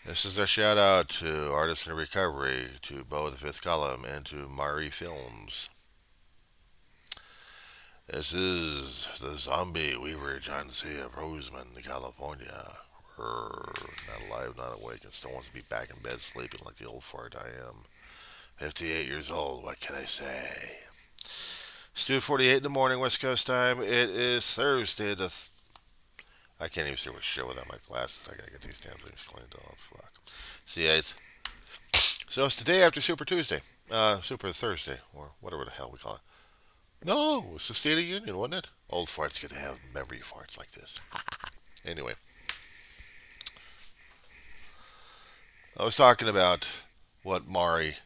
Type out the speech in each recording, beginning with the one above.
This is a shout out to Artists in Recovery, to Bo the Fifth Column, and to Mari Films. This is the Zombie Weaver Agency of Roseman, California. Not alive, not awake, and still wants to be back in bed sleeping like the old fart I am. 58 years old, what can I say? Stu 48 in the morning, West Coast time. It is Thursday. I can't even see what shit without my glasses. I gotta get these damn things cleaned off. Fuck. C8. So it's the day after Super Tuesday. Super Thursday, or whatever the hell we call it. No, it's the State of the Union, wasn't it? Old farts get to have memory farts like this. Anyway, I was talking about what Mari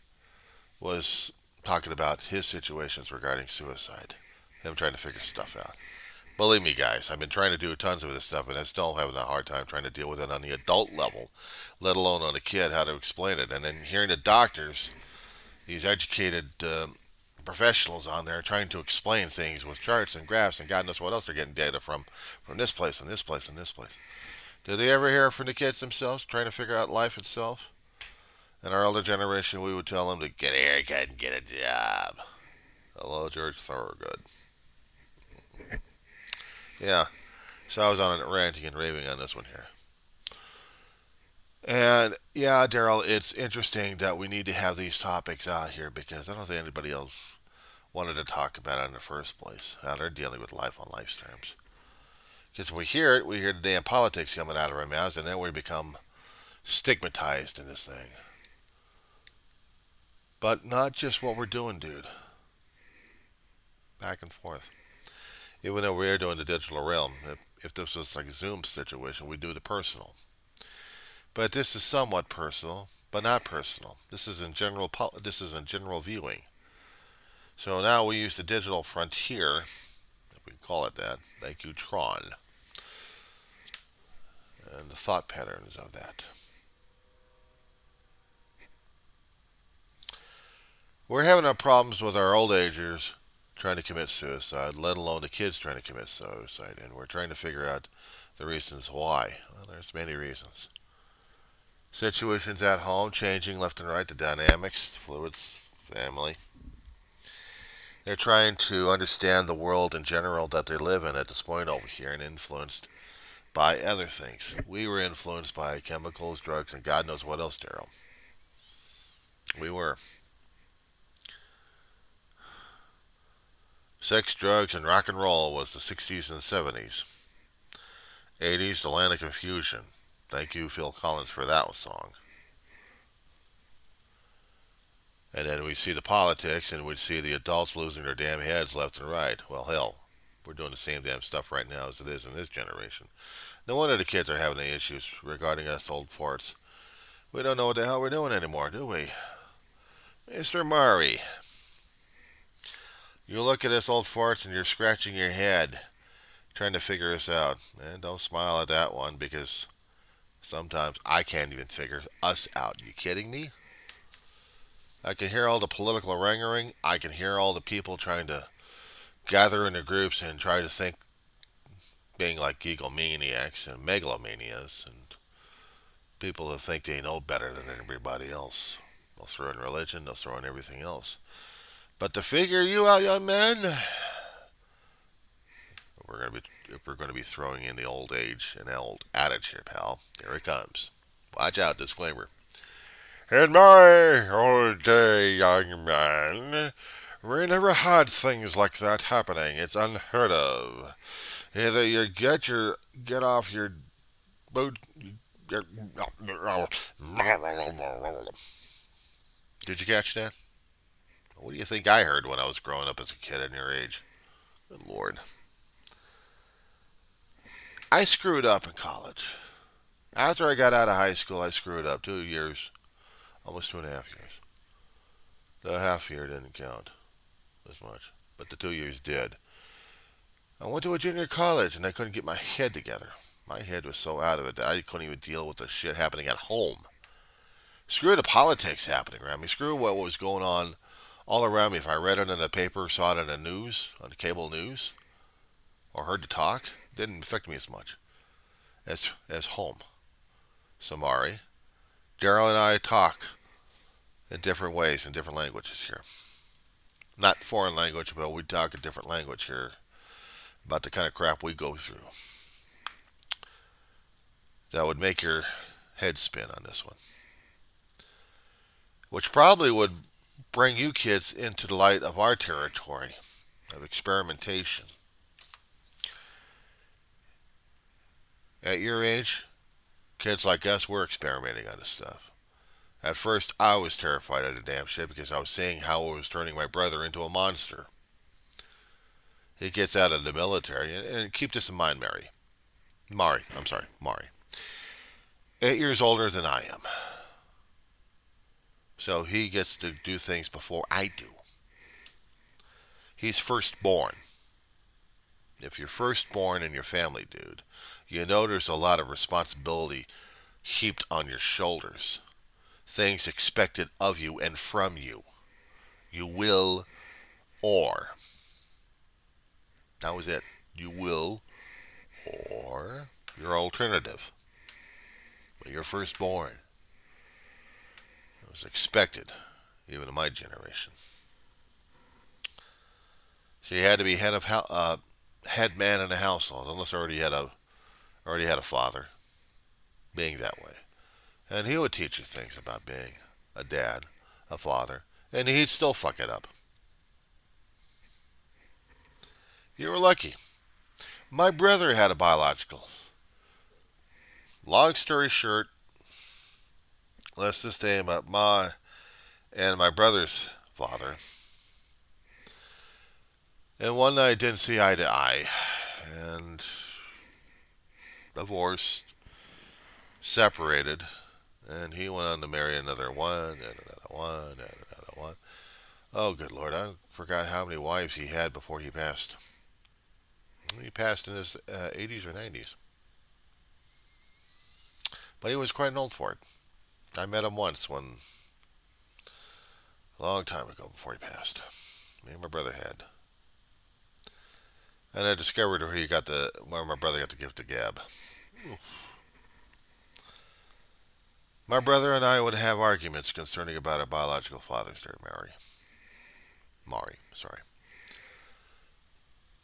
was talking about his situations regarding suicide. Him trying to figure stuff out. Believe me, guys, I've been trying to do tons of this stuff, and I still having a hard time trying to deal with it on the adult level, let alone on a kid, how to explain it. And then hearing the doctors, these educated professionals on there trying to explain things with charts and graphs and God knows what else they're getting data from this place and this place and this place. Did they ever hear from the kids themselves trying to figure out life itself? In our older generation, we would tell them to get a haircut and get a job. Hello, George Thorogood. Yeah, so I was on it ranting and raving on this one here. And yeah, Daryl, it's interesting that we need to have these topics out here because I don't think anybody else wanted to talk about it in the first place. How they're dealing with life on life's terms. Because when we hear it, we hear the damn politics coming out of our mouths, and then we become stigmatized in this thing. But not just what we're doing, dude. Back and forth. Even though we're doing the digital realm, if this was like a Zoom situation, we do the personal. But this is somewhat personal, but not personal. This is in general. This is in general viewing. So now we use the digital frontier, if we can call it that. Thank you, Tron, and the thought patterns of that. We're having our problems with our old agers trying to commit suicide, let alone the kids trying to commit suicide, and we're trying to figure out the reasons why. Well, there's many reasons. Situations at home changing left and right, the dynamics, fluids, family. They're trying to understand the world in general that they live in at this point over here and influenced by other things. We were influenced by chemicals, drugs, and God knows what else, Daryl. We were. Sex, drugs, and rock and roll was the 60s and 70s. 80s, the land of confusion. Thank you, Phil Collins, for that song. And then we see the politics, and we see the adults losing their damn heads left and right. Well, hell, we're doing the same damn stuff right now as it is in this generation. No wonder the kids are having any issues regarding us old farts. We don't know what the hell we're doing anymore, do we? Mr. Murray, you look at us old farts and you're scratching your head trying to figure us out. And don't smile at that one because sometimes I can't even figure us out. You kidding me? I can hear all the political wrangling. I can hear all the people trying to gather into groups and try to think, being like egomaniacs and megalomanias and people that think they know better than everybody else. They'll throw in religion, they'll throw in everything else. But to figure you out, young man, if we're going to be throwing in the old age and old adage here, pal, here it comes. Watch out, disclaimer. In my old day, young man, we never had things like that happening. It's unheard of. Either you get off your boot. Did you catch that? What do you think I heard when I was growing up as a kid in your age? Good Lord. I screwed up in college. After I got out of high school, I screwed up 2 years, almost 2.5 years. The half year didn't count as much, but the 2 years did. I went to a junior college and I couldn't get my head together. My head was so out of it that I couldn't even deal with the shit happening at home. Screw the politics happening around me. Screw what was going on all around me. If I read it in the paper, saw it in the news, on the cable news, or heard the talk, it didn't affect me as much as home. Samari. Daryl and I talk in different ways in different languages here. Not foreign language, but we talk a different language here about the kind of crap we go through. That would make your head spin on this one. Which probably would bring you kids into the light of our territory of experimentation. At your age, kids like us, we're experimenting on this stuff. At first, I was terrified of the damn shit because I was seeing how it was turning my brother into a monster. He gets out of the military, and keep this in mind, Mari. 8 years older than I am. So he gets to do things before I do. He's firstborn. If you're firstborn in your family, dude, you know there's a lot of responsibility heaped on your shoulders. Things expected of you and from you. You will or. That was it. You will or your alternative. But you're firstborn. It was expected, even in my generation. So you had to be head man in the household, unless I already had a father, being that way, and he would teach you things about being a dad, a father, and he'd still fuck it up. You were lucky. My brother had a biological. Long story short, let's just say about my and my brother's father. And one night didn't see eye to eye, and divorced, separated, and he went on to marry another one, and another one, and another one. Oh, good Lord, I forgot how many wives he had before he passed. He passed in his 80s or 90s. But he was quite old for it. I met him once a long time ago before he passed. Me and my brother had. And I discovered where my brother got the gift of gab. Oof. My brother and I would have arguments concerning about our biological fathers there, Mari, sorry.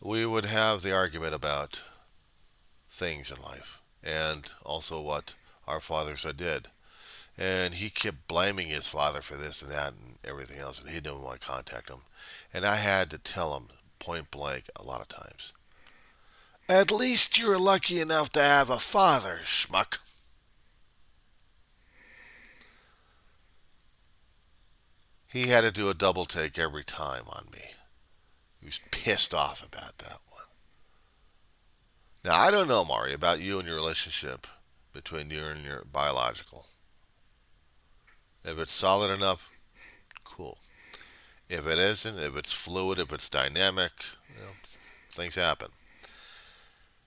We would have the argument about things in life and also what our fathers did. And he kept blaming his father for this and that and everything else, and he didn't want to contact him. And I had to tell him point blank a lot of times. At least you're lucky enough to have a father, schmuck. He had to do a double take every time on me. He was pissed off about that one. Now, I don't know, Mari, about you and your relationship between you and your biological. If it's solid enough, cool. If it isn't, if it's fluid, if it's dynamic, things happen.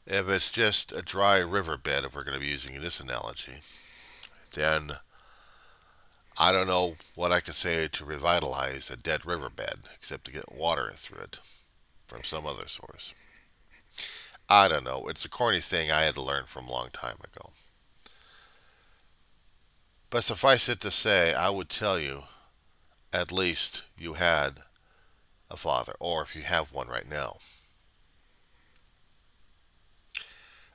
If it's just a dry riverbed, if we're going to be using this analogy, then I don't know what I can say to revitalize a dead riverbed except to get water through it from some other source. I don't know. It's a corny thing I had to learn from a long time ago. But suffice it to say, I would tell you, at least you had a father, or if you have one right now.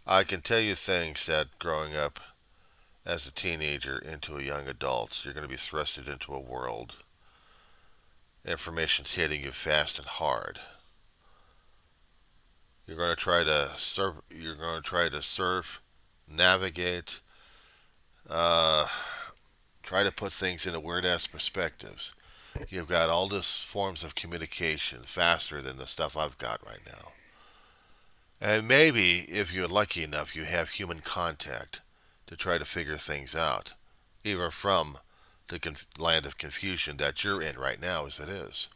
I can tell you things that growing up as a teenager into a young adult, you're going to be thrusted into a world. Information's hitting you fast and hard. You're going to try to surf, navigate, try to put things into weird-ass perspectives. You've got all these forms of communication faster than the stuff I've got right now. And maybe, if you're lucky enough, you have human contact to try to figure things out, even from the land of confusion that you're in right now as it is.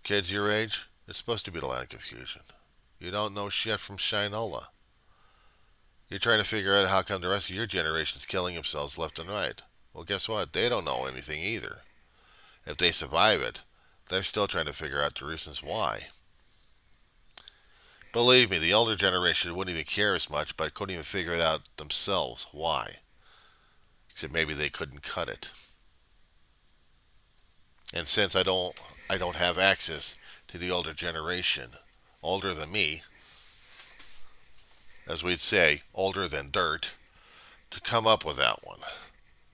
Kids your age, it's supposed to be the land of confusion. You don't know shit from Shinola. You're trying to figure out how come the rest of your generation's killing themselves left and right. Well, guess what? They don't know anything either. If they survive it, they're still trying to figure out the reasons why. Believe me, the older generation wouldn't even care as much, but couldn't even figure it out themselves why. Except maybe they couldn't cut it. And since I don't have access to the older generation, older than me, as we'd say, older than dirt, to come up with that one.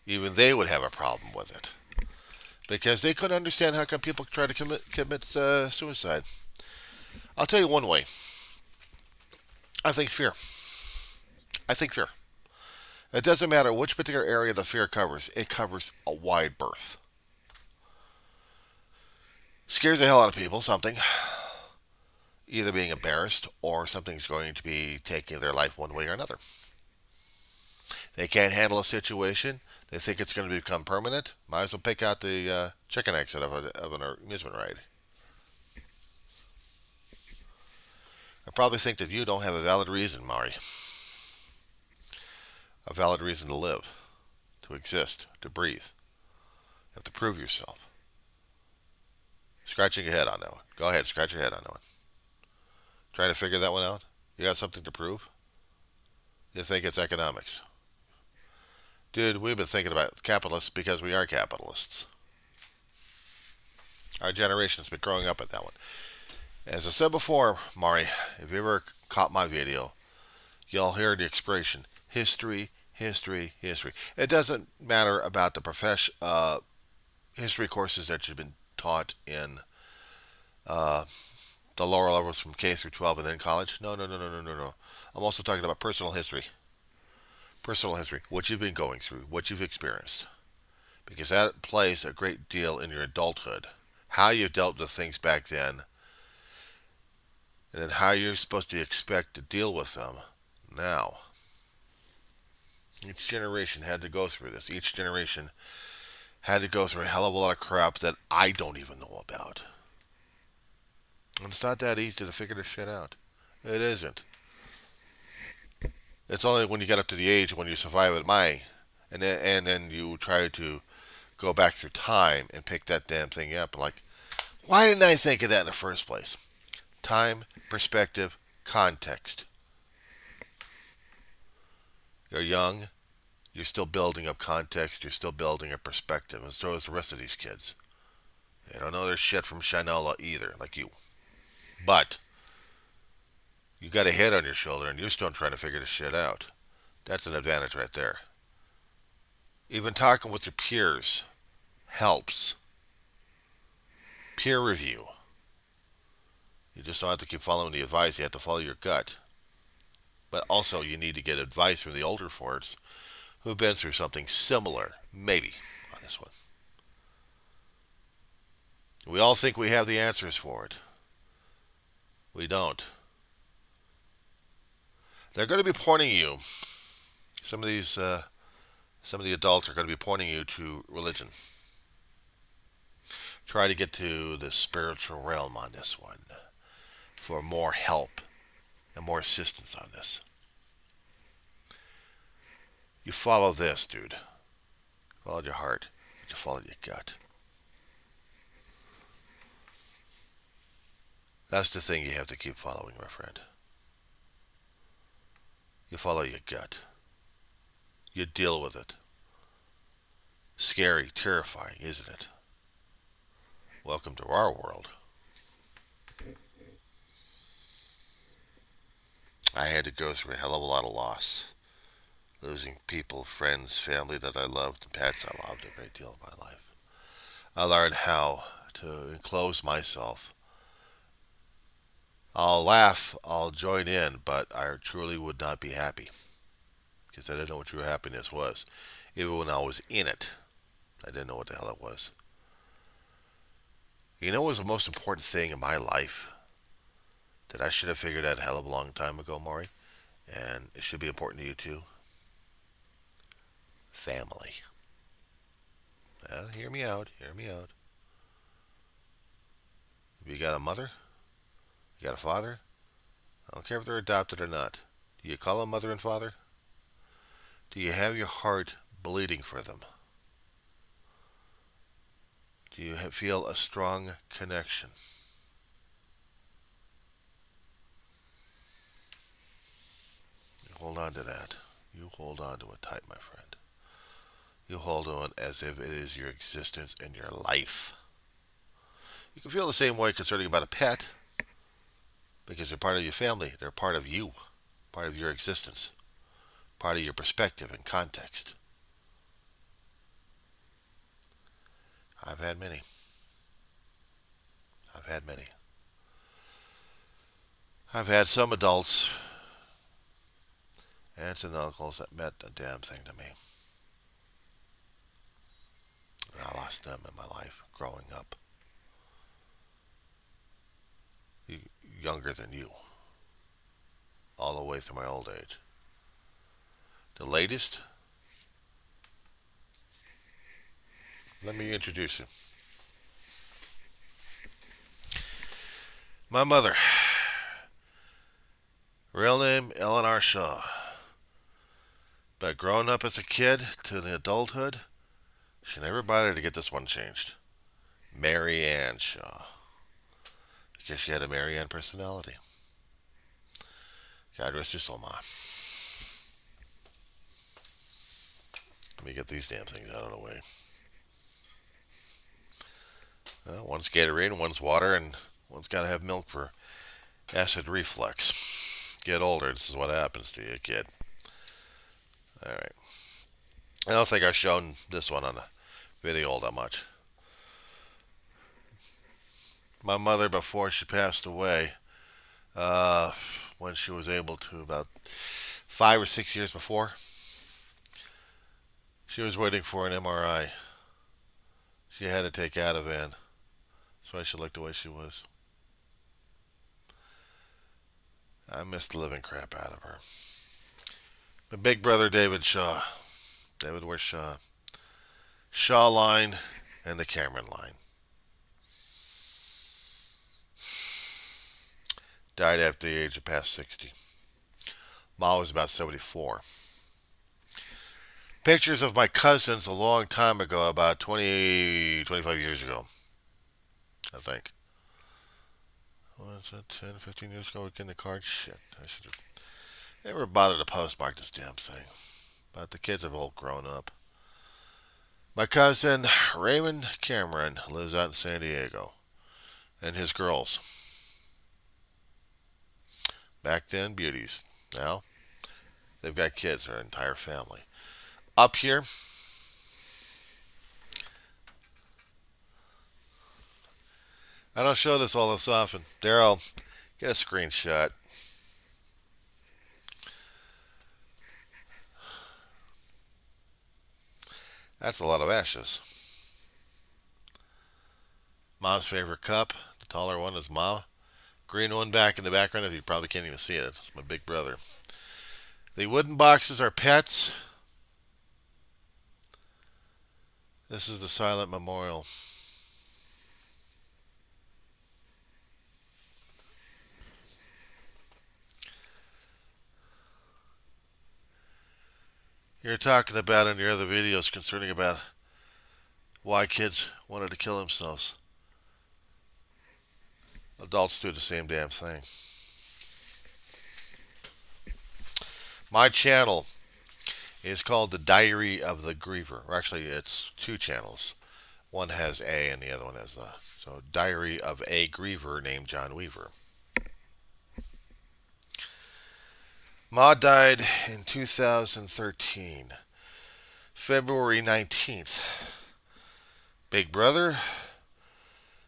Even they would have a problem with it because they couldn't understand how come people try to commit suicide. I'll tell you one way. I think fear. I think fear. It doesn't matter which particular area the fear covers. It covers a wide berth. Scares the hell out of people. Something either being embarrassed or something's going to be taking their life one way or another. They can't handle a situation. They think it's going to become permanent. Might as well pick out the chicken exit of an amusement ride. I probably think that you don't have a valid reason, Mari. A valid reason to live, to exist, to breathe. You have to prove yourself. Scratching your head on that one. Go ahead, scratch your head on that one. Trying to figure that one out? You got something to prove? You think it's economics? Dude, we've been thinking about capitalists because we are capitalists. Our generation's been growing up at that one. As I said before, Mari, if you ever caught my video, you'll hear the expression history, history, history. It doesn't matter about the history courses that you've been taught in the lower levels from K through 12 and then college. No, no, no, no, no, no, no. I'm also talking about personal history. Personal history, what you've been going through, what you've experienced. Because that plays a great deal in your adulthood. How you dealt with things back then, and then how you're supposed to expect to deal with them now. Each generation had to go through this. Each generation had to go through a hell of a lot of crap that I don't even know about. And it's not that easy to figure this shit out. It isn't. It's only when you get up to the age when you survive at and then you try to go back through time and pick that damn thing up. Like, why didn't I think of that in the first place? Time, perspective, context. You're young. You're still building up context. You're still building up perspective. And so is the rest of these kids. They don't know their shit from Shinola either, like you. But you got a head on your shoulder and you're still trying to figure this shit out. That's an advantage right there. Even talking with your peers helps. Peer review. You just don't have to keep following the advice. You have to follow your gut. But also, you need to get advice from the older forts who've been through something similar, maybe, on this one. We all think we have the answers for it. We don't. They're going to be pointing you. Some of the adults are going to be pointing you to religion. Try to get to the spiritual realm on this one for more help and more assistance on this. You follow this, dude. Follow your heart. You follow your gut. That's the thing you have to keep following, my friend. You follow your gut. You deal with it. Scary, terrifying, isn't it? Welcome to our world. I had to go through a hell of a lot of loss. Losing people, friends, family that I loved, and pets I loved a great deal of my life. I learned how to enclose myself. I'll laugh, I'll join in, but I truly would not be happy. Because I didn't know what true happiness was. Even when I was in it, I didn't know what the hell it was. You know what was the most important thing in my life that I should have figured out a hell of a long time ago, Maury? And it should be important to you too. Family. Hear me out. Hear me out. If you got a mother, you got a father, I don't care if they're adopted or not. Do you call them mother and father? Do you have your heart bleeding for them? Do you feel a strong connection? You hold on to that. You hold on to it tight, my friend. You hold on as if it is your existence and your life. You can feel the same way concerning about a pet because they're part of your family. They're part of you, part of your existence, part of your perspective and context. I've had many. I've had many. I've had some adults, aunts and uncles that meant a damn thing to me. And I lost them in my life growing up. Younger than you, all the way through my old age. The latest, let me introduce you. My mother, real name Eleanor Shaw. But growing up as a kid to the adulthood, she never bothered to get this one changed. Mary Ann Shaw. Because she had a Mary Ann personality. God rest your soul, Ma. Let me get these damn things out of the way. Well, one's Gatorade and one's water, and one's got to have milk for acid reflux. Get older, this is what happens to you, kid. Alright. I don't think I've shown this one on the video all that much. My mother, before she passed away, when she was able to, about 5 or 6 years before, she was waiting for an MRI. She had to take Ativan. That's why she looked the way she was. I missed the living crap out of her. My big brother, David Shaw. David Ware Shaw. Shaw line and the Cameron line. Died after the age of past 60. Ma was about 74. Pictures of my cousins a long time ago, about 20, 25 years ago, I think. Was that 10, 15 years ago? Getting the card? Shit. I should have never bothered to postmark this damn thing. But the kids have all grown up. My cousin Raymond Cameron lives out in San Diego. And his girls. Back then, beauties. Now, they've got kids, their entire family. Up here, I don't show this all this often. Daryl, get a screenshot. That's a lot of ashes. Ma's favorite cup. The taller one is Ma. Green one back in the background. You probably can't even see it. It's my big brother. The wooden boxes are pets. This is the silent memorial. You're talking about in your other videos concerning about why kids wanted to kill themselves. Adults do the same damn thing. My channel is called The Diary of the Griever. Or actually, it's two channels. One has A and the other one has the. So, Diary of a Griever named John Weaver. Ma died in 2013, February 19th. Big brother,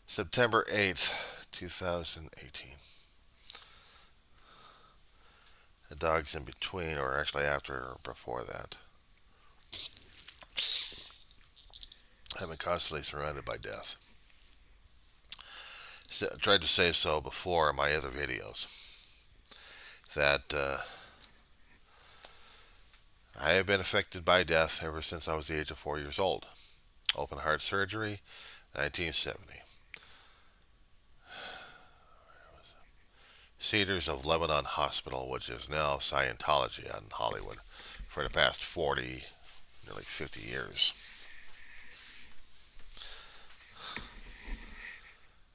September 8th, 2018. The dog's in between, or actually after or before that. I've been constantly surrounded by death. I tried to say so before in my other videos. That I have been affected by death ever since I was the age of 4 years old. Open heart surgery, 1970. Cedars of Lebanon Hospital, which is now Scientology out in Hollywood, for the past 40, nearly 50 years.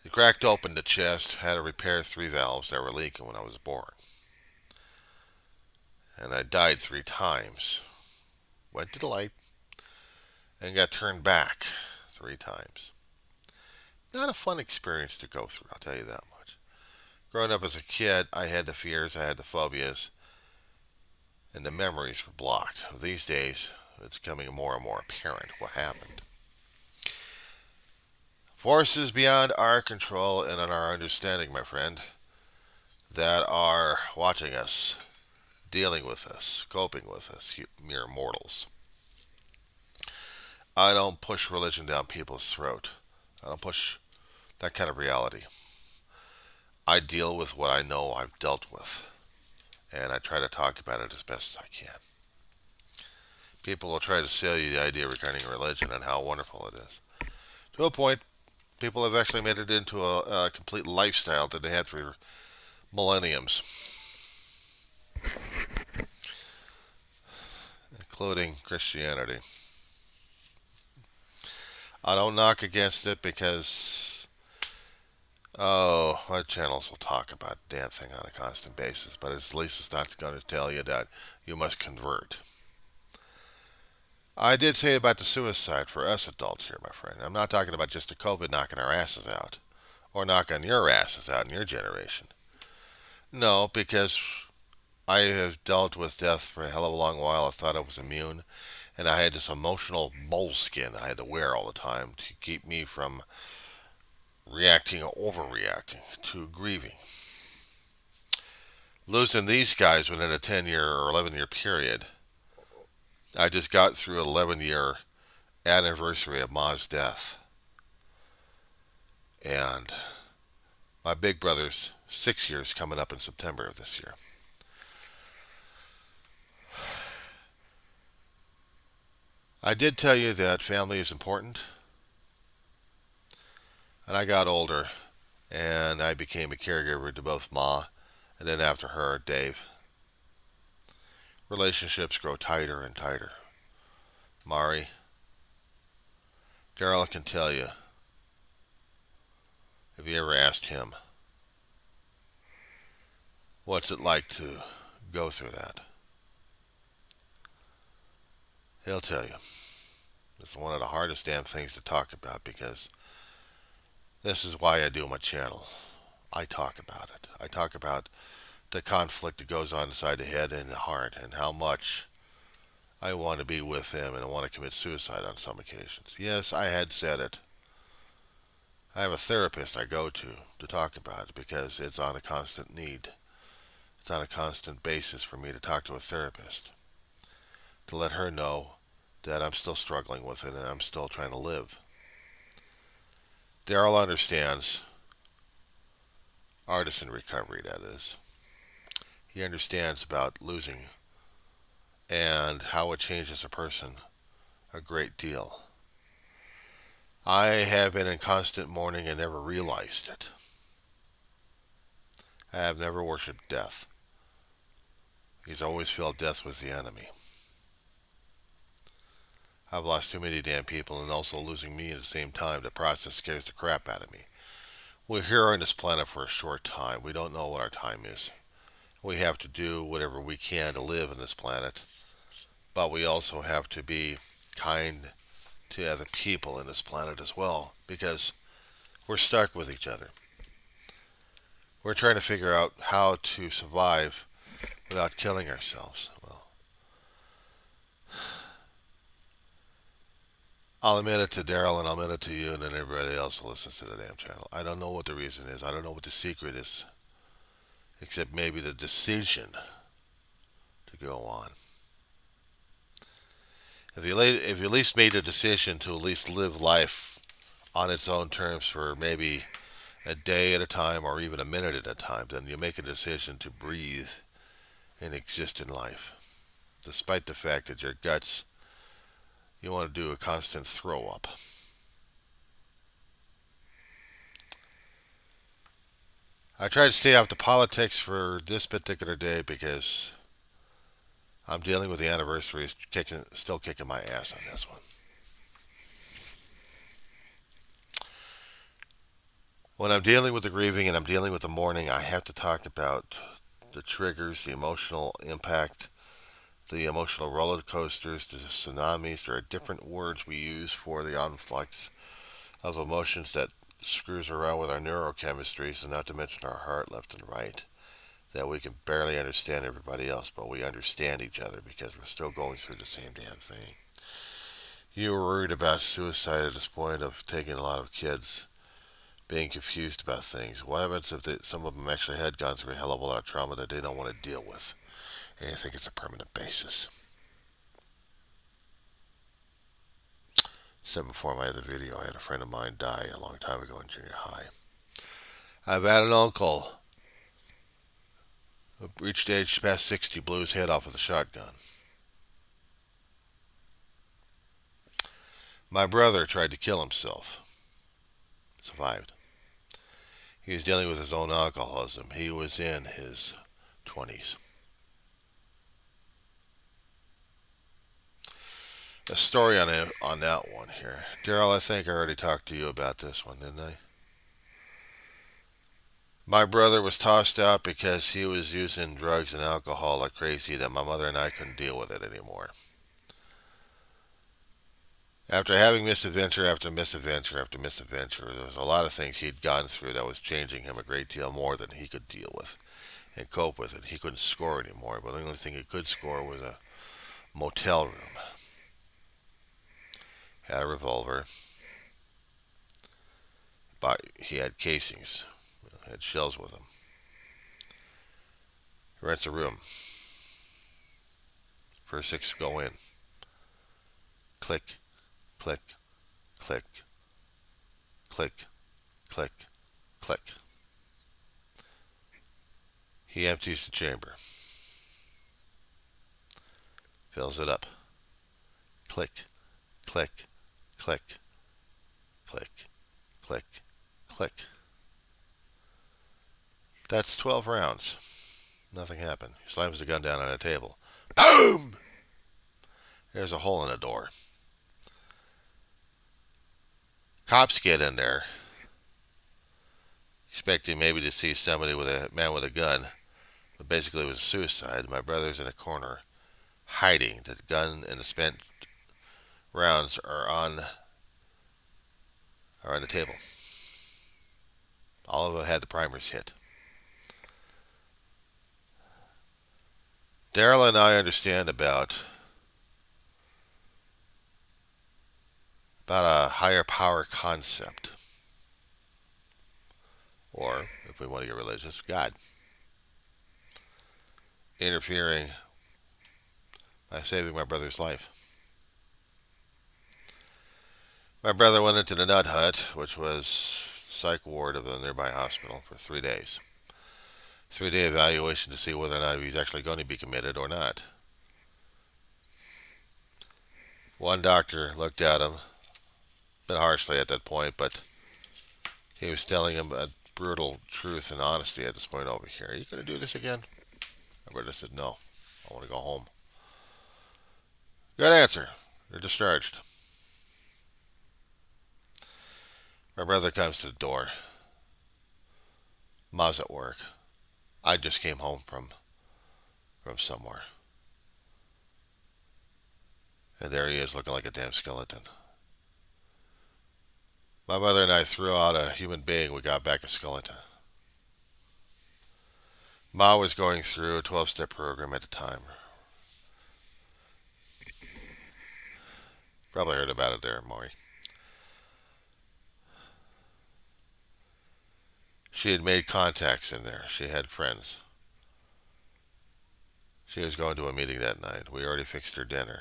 He cracked open the chest, had to repair 3 valves that were leaking when I was born. And I died 3 times. Went to the light, and got turned back 3 times. Not a fun experience to go through, I'll tell you that much. Growing up as a kid, I had the fears, I had the phobias, and the memories were blocked. These days, it's becoming more and more apparent what happened. Forces beyond our control and on our understanding, my friend, that are watching us, dealing with us, coping with us, mere mortals. I don't push religion down people's throat. I don't push that kind of reality. I deal with what I know I've dealt with, and I try to talk about it as best as I can. People will try to sell you the idea regarding religion and how wonderful it is. To a point, people have actually made it into a complete lifestyle that they had for millenniums, including Christianity. I don't knock against it because, oh, my channels will talk about dancing on a constant basis, but at least it's not going to tell you that you must convert. I did say about the suicide for us adults here, my friend. I'm not talking about just the COVID knocking our asses out or knocking your asses out in your generation. No, because I have dealt with death for a hell of a long while. I thought I was immune, and I had this emotional moleskin I had to wear all the time to keep me from reacting or overreacting to grieving. Losing these guys within a 10-year or 11-year period, I just got through an 11-year anniversary of Ma's death. And my big brother's 6 years coming up in September of this year. I did tell you that family is important. And I got older, and I became a caregiver to both Ma and then after her, Dave. Relationships grow tighter and tighter. Mari, Daryl can tell you, if you ever asked him, what's it like to go through that? He'll tell you. It's one of the hardest damn things to talk about because this is why I do my channel. I talk about it. I talk about the conflict that goes on inside the head and the heart and how much I want to be with him and I want to commit suicide on some occasions. Yes, I had said it. I have a therapist I go to talk about it because it's on a constant need. It's on a constant basis for me to talk to a therapist. To let her know that I'm still struggling with it and I'm still trying to live. Daryl understands. Artist in recovery, that is. He understands about losing and how it changes a person a great deal. I have been in constant mourning and never realized it. I have never worshipped death. He's always felt death was the enemy. I've lost too many damn people and also losing me at the same time. The process scares the crap out of me. We're here on this planet for a short time. We don't know what our time is. We have to do whatever we can to live on this planet. But we also have to be kind to other people in this planet as well. Because we're stuck with each other. We're trying to figure out how to survive without killing ourselves. Well, I'll admit it to Daryl and I'll admit it to you and then everybody else who listens to the damn channel. I don't know what the reason is. I don't know what the secret is. Except maybe the decision to go on. If you at least made a decision to at least live life on its own terms for maybe a day at a time or even a minute at a time, then you make a decision to breathe and exist in life. Despite the fact that your guts, you want to do a constant throw up. I try to stay off the politics for this particular day because I'm dealing with the anniversary, still kicking my ass on this one. When I'm dealing with the grieving and I'm dealing with the mourning, I have to talk about the triggers, the emotional impact the emotional roller coasters, the tsunamis. There are different words we use for the influx of emotions that screws around with our neurochemistries, and not to mention our heart left and right. That we can barely understand everybody else, but we understand each other because we're still going through the same damn thing. You were worried about suicide at this point of taking a lot of kids being confused about things. What happens if some of them actually had gone through a hell of a lot of trauma that they don't want to deal with, and you think it's a permanent basis? Said before I had the video, I had a friend of mine die a long time ago in junior high. I've had an uncle who reached age past 60, blew his head off with a shotgun. My brother tried to kill himself. Survived. He was dealing with his own alcoholism. He was in his 20s. A story on that one here. Daryl, I think I already talked to you about this one, didn't I? My brother was tossed out because he was using drugs and alcohol like crazy, that my mother and I couldn't deal with it anymore. After having misadventure after misadventure after misadventure, there was a lot of things he'd gone through that was changing him a great deal more than he could deal with and cope with it. He couldn't score anymore, but the only thing he could score was a motel room. Had a revolver, but he had casings, had shells with him. He rents a room. First six go in. Click, click, click, click, click, click. He empties the chamber. Fills it up. Click, click, click, click, click, click. That's 12 rounds. Nothing happened. He slams the gun down on a table. Boom! There's a hole in the door. Cops get in there, expecting maybe to see somebody with a man with a gun, but basically it was a suicide. My brother's in a corner, hiding. The gun and the spent rounds are on the table. All of them had the primers hit. Daryl and I understand about a higher power concept, or if we want to get religious, God interfering by saving my brother's life. My brother went into the nut hut, which was psych ward of the nearby hospital, for 3 days. 3-day evaluation to see whether or not he's actually going to be committed or not. One doctor looked at him, a bit harshly at that point, but he was telling him a brutal truth and honesty at this point over here. Are you going to do this again? My brother said, no, I want to go home. Good answer. You're discharged. My brother comes to the door. Ma's at work. I just came home from somewhere. And there he is, looking like a damn skeleton. My mother and I threw out a human being. We got back a skeleton. Ma was going through a 12-step program at the time. Probably heard about it there, Maury. She had made contacts in there. She had friends. She was going to a meeting that night. We already fixed her dinner.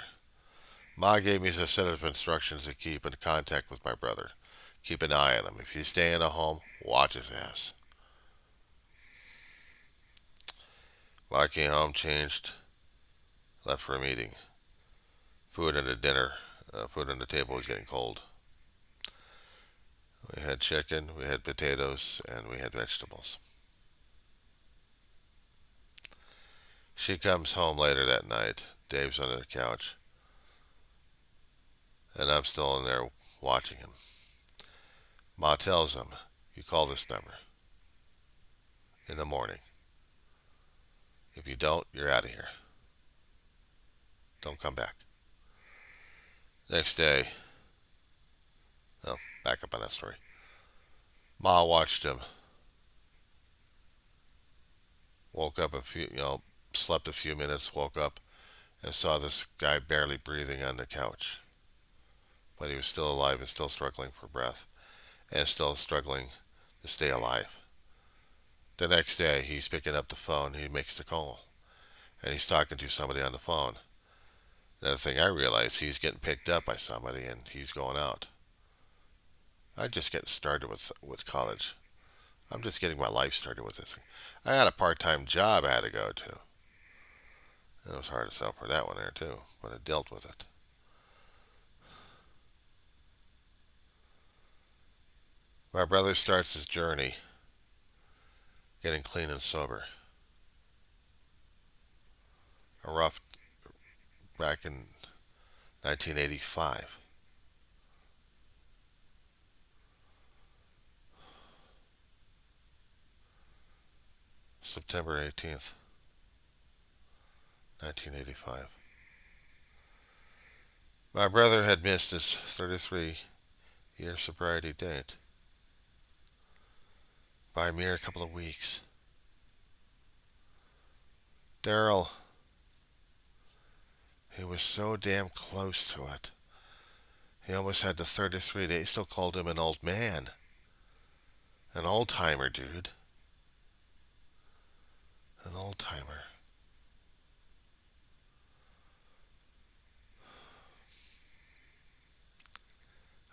Ma gave me a set of instructions to keep in contact with my brother. Keep an eye on him. If he's staying at home, watch his ass. Ma came home, changed, left for a meeting. Food on the table was getting cold. We had chicken, we had potatoes, and we had vegetables. She comes home later that night. Dave's on the couch. And I'm still in there watching him. Ma tells him, you call this number in the morning. If you don't, you're out of here. Don't come back. Next day, oh, back up on that story. Ma watched him. Woke up slept a few minutes, woke up, and saw this guy barely breathing on the couch. But he was still alive and still struggling for breath and still struggling to stay alive. The next day, he's picking up the phone. He makes the call, and he's talking to somebody on the phone. Another thing I realized, he's getting picked up by somebody, and he's going out. I'm just getting started with college. I'm just getting my life started with this. I had a part-time job I had to go to. It was hard to sell for that one there too, but I dealt with it. My brother starts his journey getting clean and sober. A rough back in 1985. September 18th, 1985. My brother had missed his 33-year sobriety date by a mere couple of weeks. Daryl, he was so damn close to it. He almost had the 33. They still called him an old man. An old timer, dude. An old timer.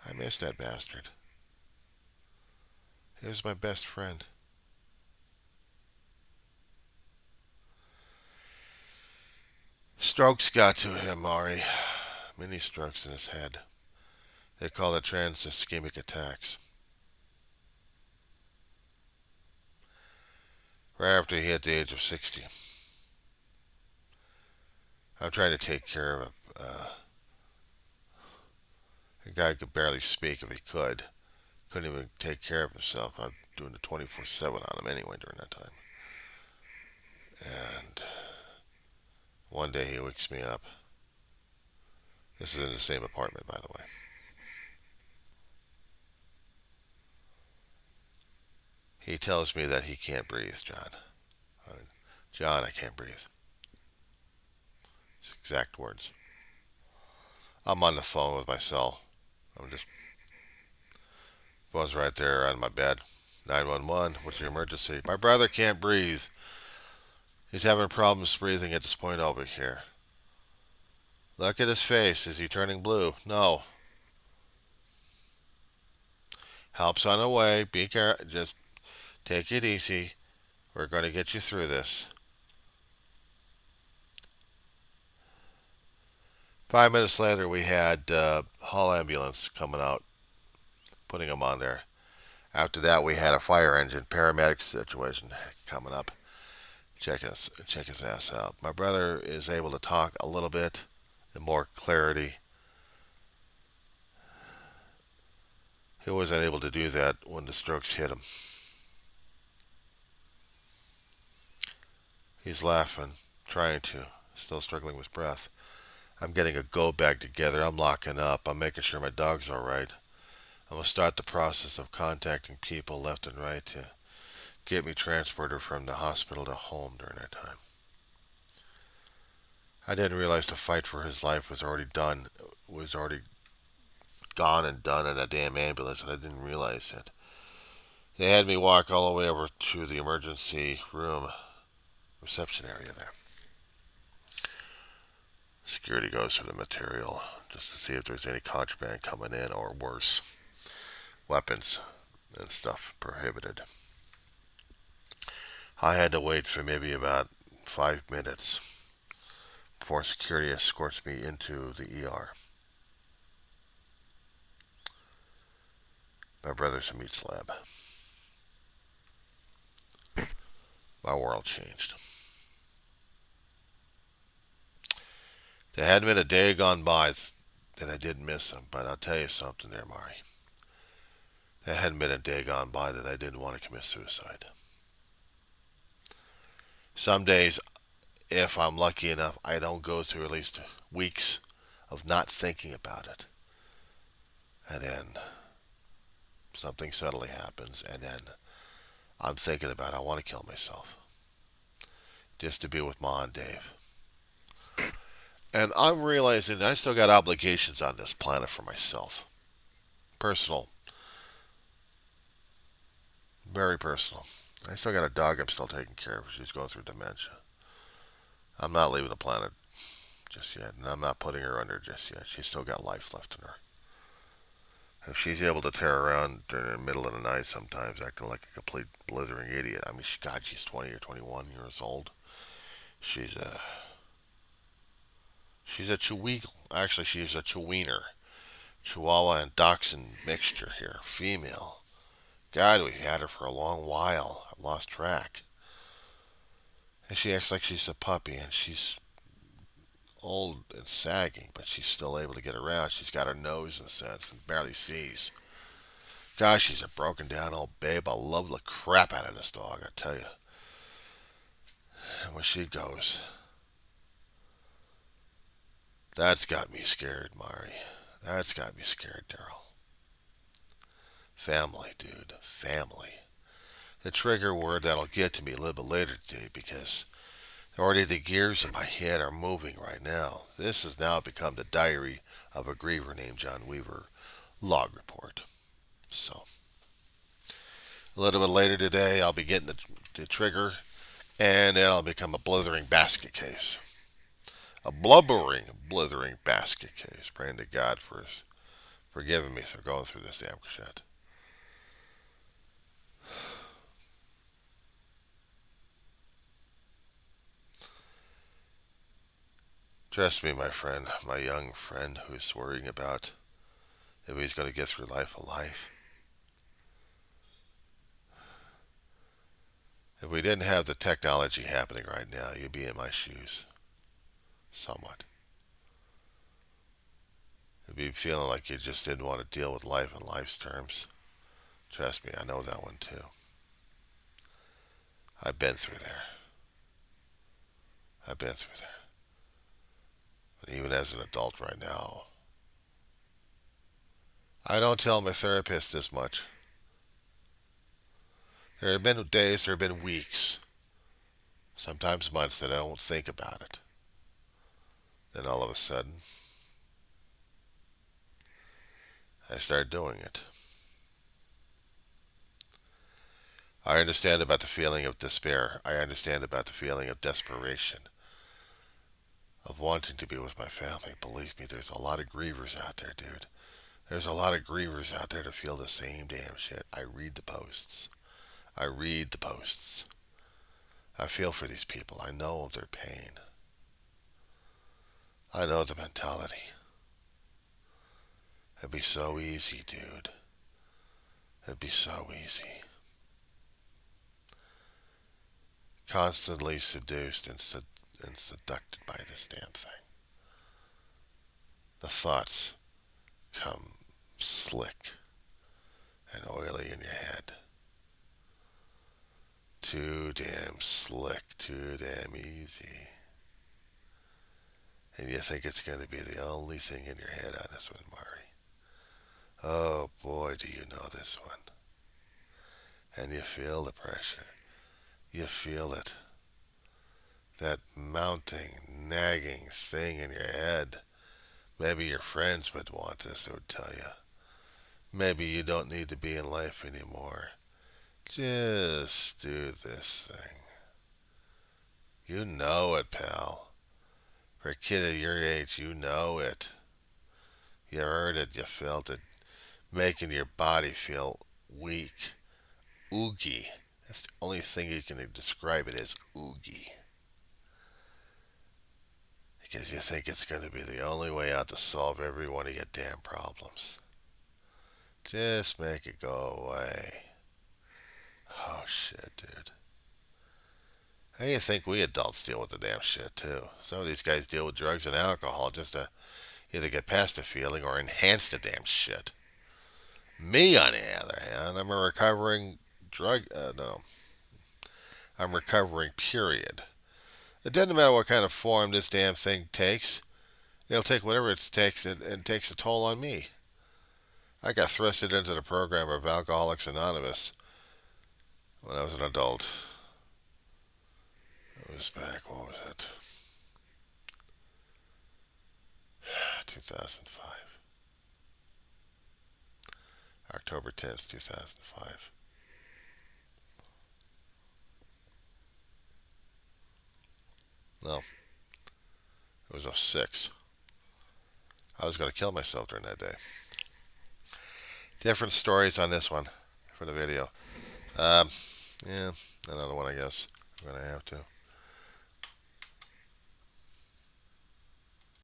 I miss that bastard. He was my best friend. Strokes got to him, Maury. Mini strokes in his head. They call it trans ischemic attacks. Right after he hit the age of 60. I'm trying to take care of a guy who could barely speak if he could. Couldn't even take care of himself. I'm doing the 24/7 on him anyway during that time. And one day he wakes me up. This is in the same apartment, by the way. He tells me that he can't breathe, John. John, I can't breathe. His exact words. I'm on the phone with my cell. I'm just phone's right there on my bed. 911. What's your emergency? My brother can't breathe. He's having problems breathing at this point over here. Look at his face. Is he turning blue? No. Help's on the way. Be careful. Just take it easy. We're going to get you through this. 5 minutes later, we had Hall ambulance coming out, putting him on there. After that, we had a fire engine paramedic situation coming up. Check his ass out. My brother is able to talk a little bit in more clarity. He wasn't able to do that when the strokes hit him. He's laughing, trying to, still struggling with breath. I'm getting a go bag together. I'm locking up. I'm making sure my dog's all right. I'm going to start the process of contacting people left and right to get me transported from the hospital to home during that time. I didn't realize the fight for his life was already done, was already gone and done in a damn ambulance, and I didn't realize it. They had me walk all the way over to the emergency room reception area there. Security goes through the material just to see if there's any contraband coming in or worse, weapons and stuff prohibited. I had to wait for maybe about 5 minutes before security escorts me into the ER. My brother's a meat slab. My world changed. There hadn't been a day gone by that I didn't miss him, but I'll tell you something there, Mari. There hadn't been a day gone by that I didn't want to commit suicide. Some days if I'm lucky enough, I don't go through at least weeks of not thinking about it. And then something suddenly happens, and then I'm thinking about I want to kill myself just to be with Ma and Dave. And I'm realizing that I still got obligations on this planet for myself. Personal, very personal. I still got a dog I'm still taking care of. She's going through dementia. I'm not leaving the planet just yet, and I'm not putting her under just yet. She's still got life left in her. If she's able to tear around during the middle of the night sometimes, acting like a complete blithering idiot. I mean, God, she's 20 or 21 years old. She's a she's a Chiweagle. Actually, she's a Chiwiener, Chihuahua and Dachshund mixture here, female. God, we've had her for a long while. I've lost track. And she acts like she's a puppy, and she's old and sagging, but she's still able to get around. She's got her nose in a sense and barely sees. Gosh, she's a broken down old babe. I love the crap out of this dog, I tell you. And when she goes, that's got me scared, Mari. That's got me scared, Daryl. Family, dude. Family. The trigger word that'll get to me a little bit later today because already the gears in my head are moving right now. This has now become the diary of a griever named John Weaver log report. So, a little bit later today, I'll be getting the trigger, and it'll become a blithering basket case. A blubbering, blithering basket case. Praying to God for forgiving me for going through this damn shit. Trust me, my friend, my young friend who's worrying about if he's going to get through life alive. If we didn't have the technology happening right now, you'd be in my shoes. Somewhat. You'd be feeling like you just didn't want to deal with life in life's terms. Trust me, I know that one too. I've been through there. I've been through there. But even as an adult right now, I don't tell my therapist this much. There have been days, there have been weeks, sometimes months that I don't think about it. Then all of a sudden, I start doing it. I understand about the feeling of despair. I understand about the feeling of desperation, of wanting to be with my family. Believe me, there's a lot of grievers out there, dude. There's a lot of grievers out there to feel the same damn shit. I read the posts. I read the posts. I feel for these people. I know their pain. I know the mentality. It'd be so easy, dude. It'd be so easy. Constantly seduced and seduced by this damn thing. The thoughts come slick and oily in your head. Too damn slick, too damn easy. And you think it's going to be the only thing in your head on this one, Mari. Oh boy, do you know this one. And you feel the pressure. You feel it. That mounting, nagging thing in your head. Maybe your friends would want this, they would tell you. Maybe you don't need to be in life anymore. Just do this thing. You know it, pal. For a kid of your age, you know it. You heard it, you felt it, making your body feel weak. Oogie. That's the only thing you can describe it as, oogie. Because you think it's going to be the only way out to solve every one of your damn problems. Just make it go away. Oh shit, dude. How do you think we adults deal with the damn shit too? Some of these guys deal with drugs and alcohol just to either get past the feeling or enhance the damn shit. Me, on the other hand, I'm a recovering drug. No, I'm recovering. Period. It doesn't matter what kind of form this damn thing takes. It'll take whatever it takes, and takes a toll on me. I got thrusted into the program of Alcoholics Anonymous when I was an adult. It was back, what was it? 2005. October 10th, 2005. No, it was 06. I was going to kill myself during that day. Different stories on this one for the video. Yeah, another one, I guess. I'm going to have to.